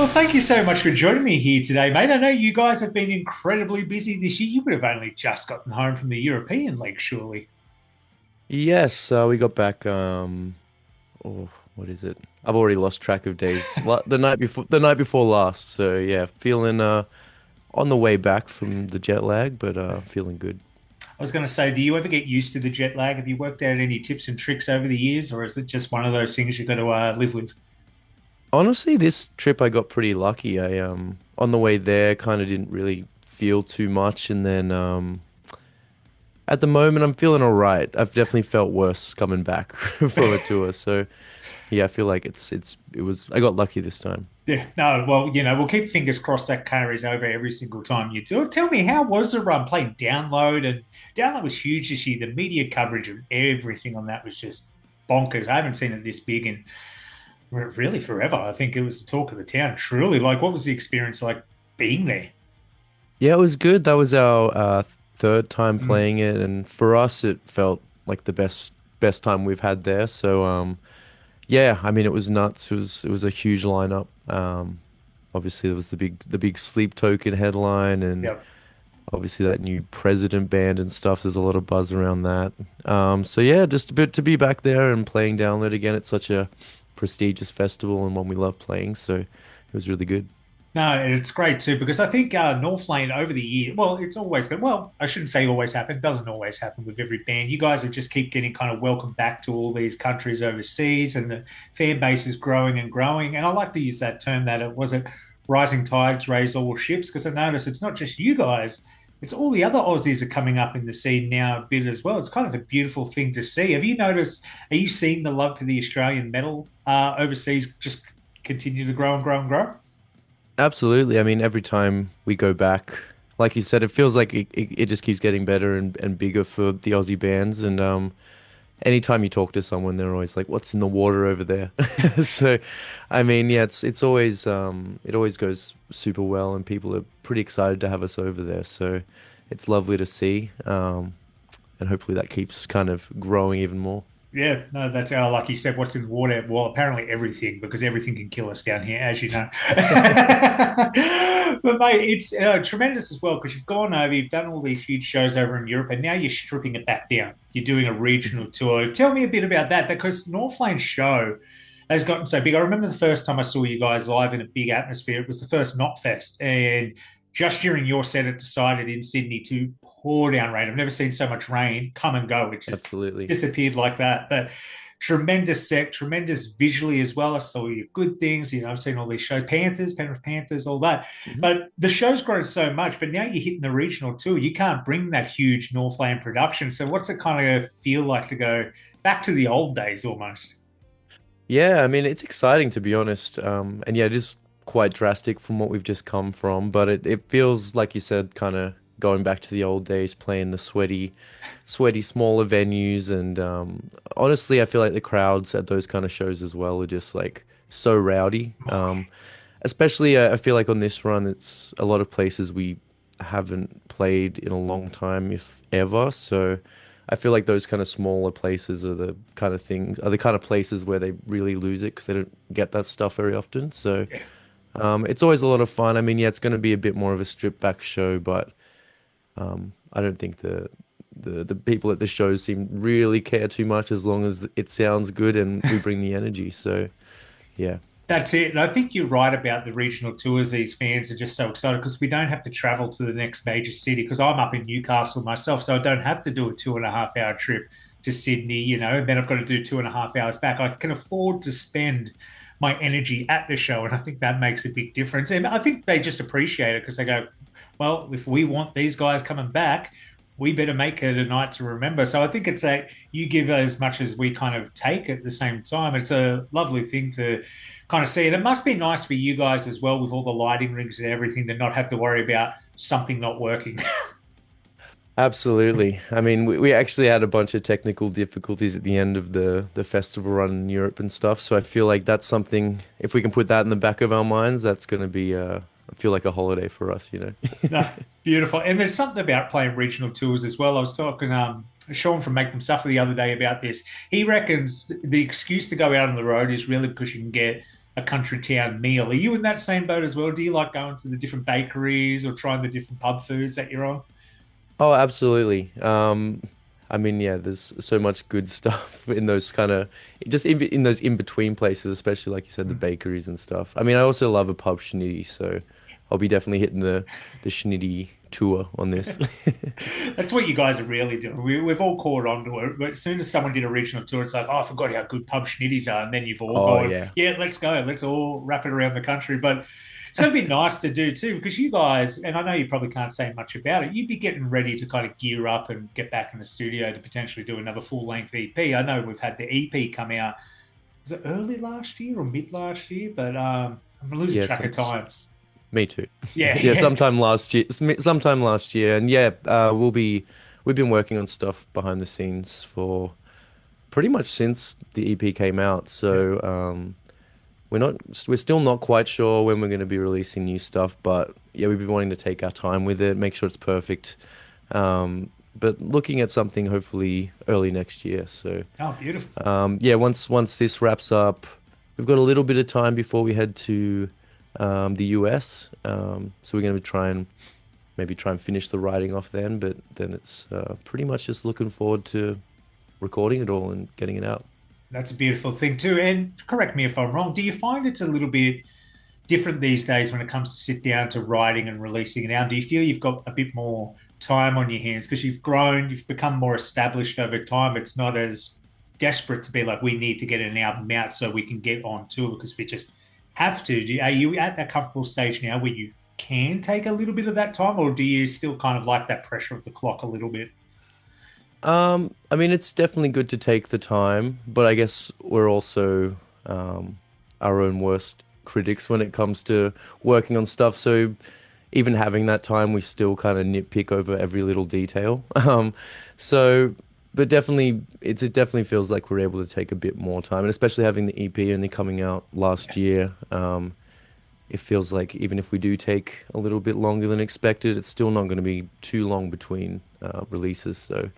Well, thank you so much for joining me here today, mate. I know you guys have been incredibly busy this year. You would have only just gotten home from the European League, surely. Yes, we got back. Oh, what is it? I've already lost track of days. The night before last. So yeah, feeling on the way back from the jet lag, but feeling good. I was going to say, do you ever get used to the jet lag? Have you worked out any tips and tricks over the years, or is it just one of those things you've got to live with? Honestly, this trip I got pretty lucky. I on the way there kind of didn't really feel too much, and then at the moment I'm feeling all right. I've definitely felt worse coming back from a tour. So yeah, I feel like it was I got lucky this time. Yeah, no, well, we'll keep fingers crossed that carries over every single time you do it. Tell me, how was the run playing Download? And Download was huge this year. The media coverage of everything on that was just bonkers. I haven't seen it this big in really forever. I think it was the talk of the town. Truly, like, what was the experience like being there? Yeah, it was good. That was our third time Mm. playing it, and for us, it felt like the best time we've had there. So, yeah, I mean, it was nuts. It was a huge lineup. Obviously, there was the big Sleep Token headline, and Yep. obviously that new President band and stuff. There's a lot of buzz around that. So yeah, just a bit to be back there and playing Download again. It's such a prestigious festival and one we love playing. So it was really good. No, and it's great too because I think Northlane over the year, well, it's always been, well, I shouldn't say always happen, doesn't always happen with every band. You guys have just keep getting kind of welcomed back to all these countries overseas, and the fan base is growing and growing. And I like to use that term that it wasn't rising tides raise all ships, because I notice it's not just you guys, it's all the other Aussies are coming up in the scene now a bit as well. It's kind of a beautiful thing to see. Have you noticed, are you seeing the love for the Australian metal overseas just continue to grow and grow and grow? Absolutely. I mean, every time we go back, like you said, it feels like it just keeps getting better and bigger for the Aussie bands. And anytime you talk to someone, they're always like, "What's in the water over there?" So, I mean, yeah, it always goes super well, and people are pretty excited to have us over there. So, it's lovely to see, and hopefully that keeps kind of growing even more. Yeah, no, that's like you said, what's in the water? Well, apparently everything, because everything can kill us down here, as you know. But mate, it's tremendous as well because you've gone over, you've done all these huge shows over in Europe, and now you're stripping it back down. You're doing a regional tour. Tell me a bit about that, because Northlane show has gotten so big. I remember the first time I saw you guys live in a big atmosphere. It was the first Knotfest, and just during your set, it decided in Sydney to pour down rain. I've never seen so much rain come and go. It just Absolutely. disappeared like that. But tremendous set, tremendous visually as well. I saw your good things. I've seen all these shows, Panthers, Penrith Panthers, all that. Mhm. But the show's grown so much. But now you're hitting the regional tour. You can't bring that huge Northland production. So what's it kind of feel like to go back to the old days almost? Yeah, I mean, it's exciting to be honest. And yeah, it is quite drastic from what we've just come from, but it feels like you said, kind of going back to the old days, playing the sweaty smaller venues. And honestly, I feel like the crowds at those kind of shows as well are just like so rowdy. Especially, I feel like on this run, it's a lot of places we haven't played in a long time, if ever. So. I feel like those kind of smaller places are the kind of places where they really lose it because they don't get that stuff very often. So it's always a lot of fun. I mean, yeah, it's going to be a bit more of a stripped back show, but I don't think the people at the shows seem really care too much as long as it sounds good and we bring the energy. So yeah, That's it. And I think you're right about the regional tours. These fans are just so excited because we don't have to travel to the next major city. Because I'm up in Newcastle myself, so I don't have to do a 2.5 hour trip to Sydney, and then I've got to do 2.5 hours back. I can afford to spend my energy at the show. And I think that makes a big difference. And I think they just appreciate it because they go, well, if we want these guys coming back, we better make it a night to remember. So I think it's a you give as much as we kind of take at the same time. It's a lovely thing to kind of see. And it must be nice for you guys as well with all the lighting rigs and everything to not have to worry about something not working. absolutely. I mean, we actually had a bunch of technical difficulties at the end of the festival run in Europe and stuff. So I feel like that's something, if we can put that in the back of our minds, that's going to be, I feel like a holiday for us, you know? No, beautiful. And there's something about playing regional tours as well. I was talking Sean from Make Them Suffer the other day about this. He reckons the excuse to go out on the road is really because you can get a country town meal. Are you in that same boat as well? Do you like going to the different bakeries or trying the different pub foods that you're on? Oh, absolutely. I mean, yeah, there's so much good stuff in those kind of just in those in between places, especially like you said, the bakeries and stuff. I mean, I also love a pub schnitty, so I'll be definitely hitting the schnitty tour on this. That's what you guys are really doing. We've all caught on to it. But as soon as someone did a regional tour, it's like, oh, I forgot how good pub schnitties are. And then you've all Oh gone, yeah. yeah, let's go. Let's all wrap it around the country. But it's going to be nice to do too, because you guys, and I know you probably can't say much about it, you'd be getting ready to kind of gear up and get back in the studio to potentially do another full length EP. I know we've had the EP come out. Was it early last year or mid last year? But I'm losing Yeah, track of time. me too. Yeah, Yeah, yeah. sometime last year, and yeah, we've been working on stuff behind the scenes for pretty much since the EP came out. Yeah. So we're still not quite sure when we're going to be releasing new stuff, but yeah, we've been wanting to take our time with it, make sure it's perfect. But looking at something hopefully early next year. So Oh, beautiful. yeah, once this wraps up, we've got a little bit of time before we head to the US. So we're going to try and maybe try and finish the writing off then, but then it's pretty much just looking forward to recording it all and getting it out. That's a beautiful thing too. And correct me if I'm wrong. Do you find it's a little bit different these days when it comes to sit down to writing and releasing an album? Do you feel you've got a bit more time on your hands because you've grown, you've become more established over time? It's not as desperate to be like, we need to get an album out so we can get on tour because we just have to. Are you at that comfortable stage now where you can take a little bit of that time, or do you still kind of like that pressure of the clock a little bit? I mean, it's definitely good to take the time, but I guess we're also our own worst critics when it comes to working on stuff. So even having that time, we still kind of nitpick over every little detail. So, but definitely, it definitely feels like we're able to take a bit more time, and especially having the EP only coming out last year. It feels like even if we do take a little bit longer than expected, it's still not going to be too long between releases. So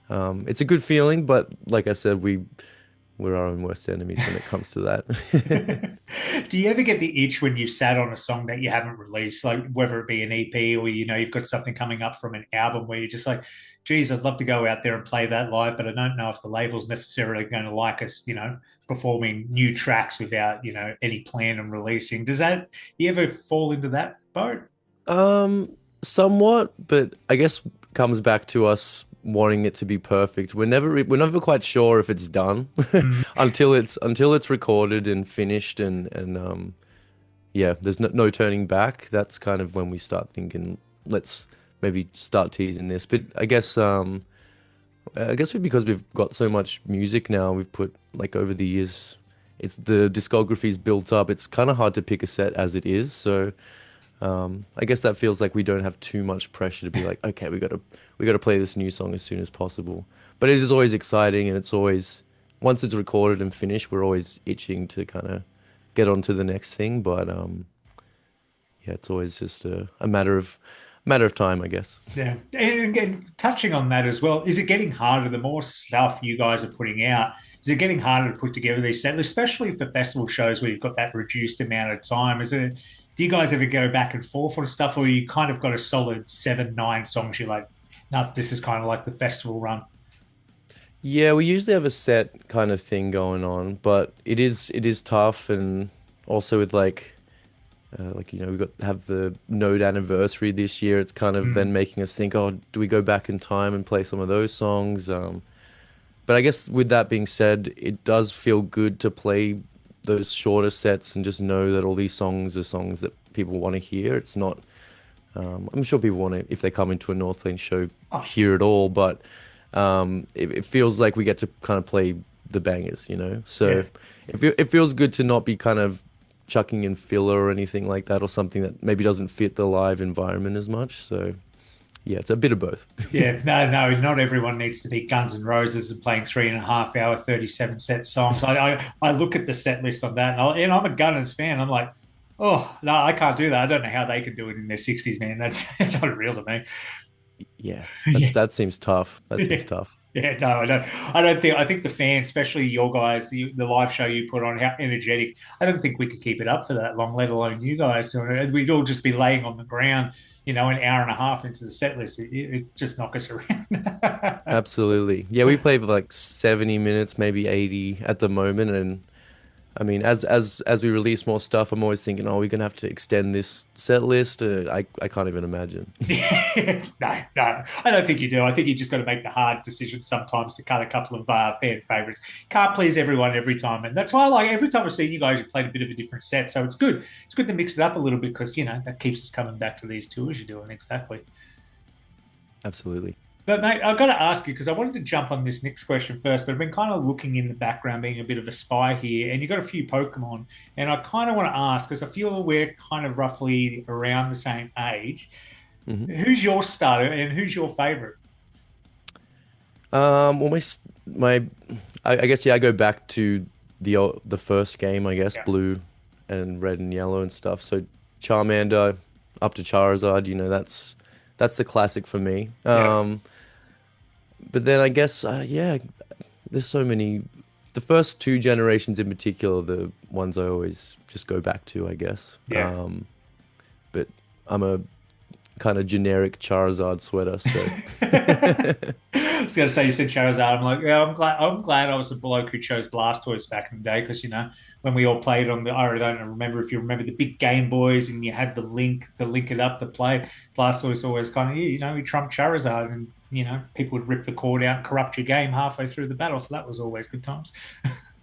it's a good feeling, but like I said, we're our own worst enemies when it comes to that. Do you ever get the itch when you've sat on a song that you haven't released, like whether it be an EP or you've got something coming up from an album where you're just like, geez, I'd love to go out there and play that live, but I don't know if the label's necessarily going to like us, performing new tracks without, any plan on releasing. Does that you ever fall into that boat? Um, Somewhat, but I guess comes back to us wanting it to be perfect. We're never quite sure if it's done Mm. until it's recorded and finished and yeah, there's no turning back. That's kind of when we start thinking, let's maybe start teasing this. But I guess because we've got so much music now, we've put like over the years, it's the discography's built up. It's kind of hard to pick a set as it is. So I guess that feels like we don't have too much pressure to be like, okay, we gotta play this new song as soon as possible. But it is always exciting, and it's always once it's recorded and finished, we're always itching to kind of get on to the next thing. But yeah, it's always just a matter of time, I guess. Yeah. And again, touching on that as well, is it getting harder the more stuff you guys are putting out? Is it getting harder to put together these sets, especially for festival shows where you've got that reduced amount of time? Do you guys ever go back and forth on stuff, or you kind of got a solid seven, nine songs? You're like, no, this is kind of like the festival run. Yeah, we usually have a set kind of thing going on, but it is tough, and also with like we've got have the Node anniversary this year. It's kind of Mm. then making us think, oh, do we go back in time and play some of those songs? But I guess with that being said, it does feel good to play those shorter sets and just know that all these songs are songs that people want to hear. It's not. I'm sure people want to, if they come into a Northlane show, Oh, hear it all, but it feels like we get to kind of play the bangers. yeah. So it feels good to not be kind of chucking in filler or anything like that, or something that maybe doesn't fit the live environment as much. So yeah, it's a bit of both. Yeah, no, no, not everyone needs to be Guns N' Roses and playing 3.5 hour, 37 set songs. I look at the set list on that, and I'm a Gunners fan. I'm like, oh, no, I can't do that. I don't know how they can do it in their 60s, man. That's it's unreal to me. Yeah, Yeah, that seems tough. That yeah, seems tough. Yeah, no, I don't. I don't think. I think the fans, especially your guys, the live show you put on, how energetic. I don't think we could keep it up for that long, let alone you guys doing it. We'd all just be laying on the ground, an hour and a half into the set list. It just knock us around. Absolutely. Yeah, we play for like 70 minutes, maybe 80 at the moment. And I mean, as we release more stuff, I'm always thinking, oh, we're gonna have to extend this set list. I can't even imagine. No, no, I don't think you do. I think you just got to make the hard decision sometimes to cut a couple of fan favorites. Can't please everyone every time, and that's why I like every time I see you guys, you've played a bit of a different set. So it's good. It's good to mix it up a little bit because that keeps us coming back to these tours you're doing. Exactly. Absolutely. But mate, I've got to ask you because I wanted to jump on this next question first, but I've been kind of looking in the background, being a bit of a spy here, and you've got a few Pokemon, and I kind of want to ask because I feel we're kind of roughly around the same age. Hmm. Who's your starter and who's your favorite? Well, I guess yeah, I go back to the first game, I guess, Yeah, blue and red and yellow and stuff. So Charmander up to Charizard, that's the classic for me. yeah, But then I guess yeah, there's so many. The first two generations in particular, the ones I always just go back to, I guess. yeah. But I'm a kind of generic Charizard sweater, so I was going to say you said Charizard. I'm like, yeah, I'm glad. I'm glad I was a bloke who chose Blastoise back in the day because when we all played on the. I don't remember if you remember the big Game Boys and you had the link to link it up to play. Blastoise always kind of he trumped Charizard and people would rip the cord out and corrupt your game halfway through the battle. So that was always good times.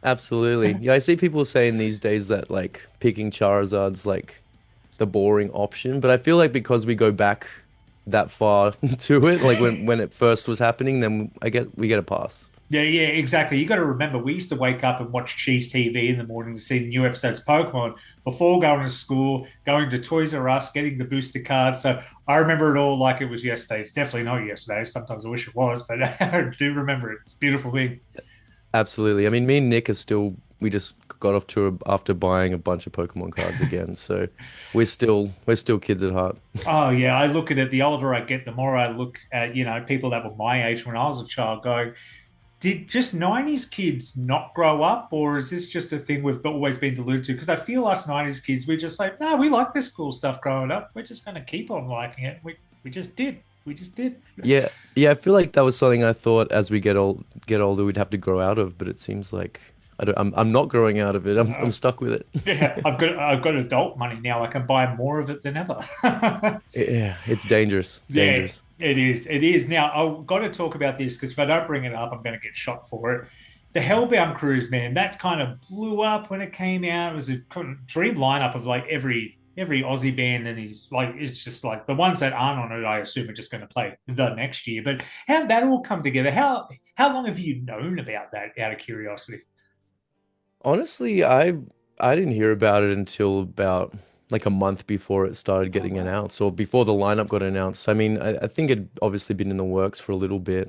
absolutely. Yeah, I see people saying these days that like picking Charizard's like the boring option, but I feel like because we go back that far to it, like when it first was happening, then we get a pass. Yeah, yeah, exactly. You got to remember, we used to wake up and watch Cheese TV in the morning to see new episodes of Pokemon before going to school, going to Toys R Us, getting the booster cards. So I remember it all like it was yesterday. It's definitely not yesterday. Sometimes I wish it was, but I do remember it. It's a beautiful thing. Absolutely. I mean, me and Nick are still, we just got off tour after buying a bunch of Pokemon cards again. So we're still kids at heart. Oh yeah, I look at it. The older I get, the more I look at people that were my age when I was a child, going, did just 90s kids not grow up, or is this just a thing we've always been deluded to? Because I feel us 90s kids, we're just like, no, we like this cool stuff growing up. We're just going to keep on liking it. We just did. We just did. Yeah. Yeah, I feel like that was something I thought as we get older we'd have to grow out of, but it seems like I'm not growing out of it. I'm Uh, stuck with it. yeah, I've got adult money now. I can buy more of it than ever. Yeah, it's dangerous. Yeah, Dangerous. it is. It is. Now, I've got to talk about this because if I don't bring it up, I'm going to get shot for it. The Hellbound cruise, man, that kind of blew up when it came out. It was a kind of dream lineup of like every Aussie band, and he's like, it's just like the ones that aren't on it, I assume are just going to play the next year. But how'd that all come together? How long have you known about that? Out of curiosity. Honestly, I didn't hear about it until about like a month before it started Oh getting wow. announced, or before the lineup got announced. I mean, I think it'd obviously been in the works for a little bit.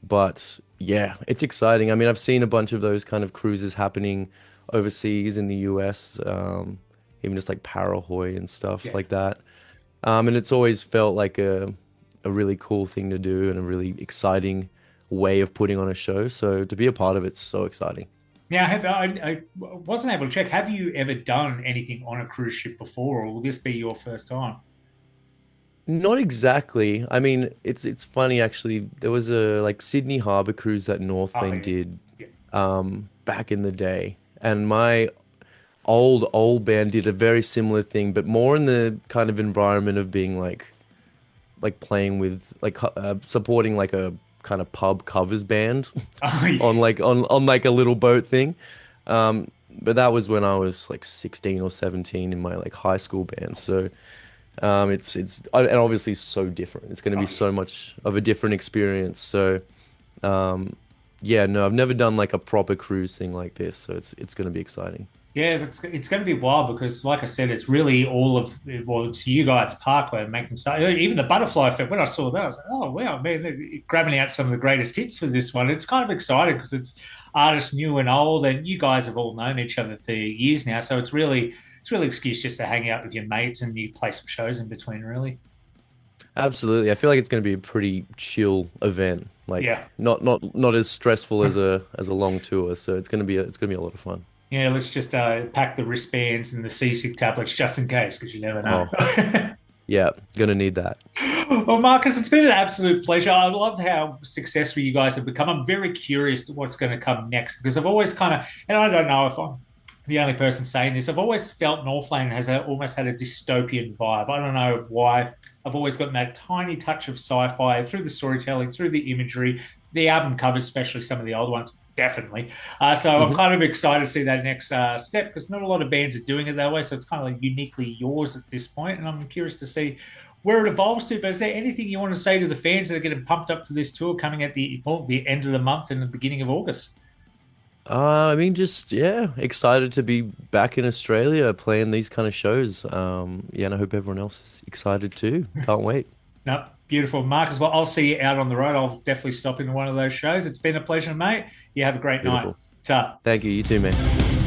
But yeah, it's exciting. I mean, I've seen a bunch of those kind of cruises happening overseas in the US, even just like Parahoy and stuff Yeah. like that. And it's always felt like a really cool thing to do and a really exciting way of putting on a show. So to be a part of it's so exciting. Now, I wasn't able to check. Have you ever done anything on a cruise ship before, or will this be your first time? Not exactly. I mean, it's funny actually. There was a like Sydney Harbour cruise that Oh Northlane yeah, did yeah. back in the day, and my old band did a very similar thing, but more in the kind of environment of being like playing with like supporting like a kind of pub covers band Oh yeah. on on like a little boat thing. But that was when I was like 16 or 17 in my like high school band. So and obviously so different. It's going to be Oh yeah. so much of a different experience. So yeah, no, I've never done like a proper cruise thing like this. So it's going to be exciting. Yeah, it's going to be wild because, like I said, it's really all of well, it's you guys Parkway make them start. Even the butterfly effect. When I saw that, I was like, oh wow, man, they're grabbing out some of the greatest hits for this one. It's kind of exciting because it's artists new and old, and you guys have all known each other for years now. So it's really excuse just to hang out with your mates and you play some shows in between, really. Absolutely. I feel like it's going to be a pretty chill event. Like Yeah. not as stressful as a long tour. So it's gonna be a lot of fun. Yeah, let's just pack the wristbands and the seasick tablets just in case, because you never Oh, know. yeah, gonna need that. Well, Marcus, it's been an absolute pleasure. I love how successful you guys have become. I'm very curious to what's going to come next because I've always kind of, and I don't know if I'm the only person saying this, I've always felt Northlane has almost had a dystopian vibe. I don't know why. I've always gotten that tiny touch of sci-fi through the storytelling, through the imagery, the album covers, especially some of the old ones, definitely. So I'm Hmm. kind of excited to see that next step because not a lot of bands are doing it that way. So it's kind of like uniquely yours at this point, and I'm curious to see where it evolves to. But is there anything you want to say to the fans that are getting pumped up for this tour coming at the end of the month and the beginning of August? I mean, just yeah, excited to be back in Australia playing these kind of shows. Yeah, and I hope everyone else is excited too. Can't wait. No, beautiful, Marcus. Well, I'll see you out on the road. I'll definitely stop into one of those shows. It's been a pleasure, mate. You have a great night. Beautiful. Ta. Thank you. You too, man.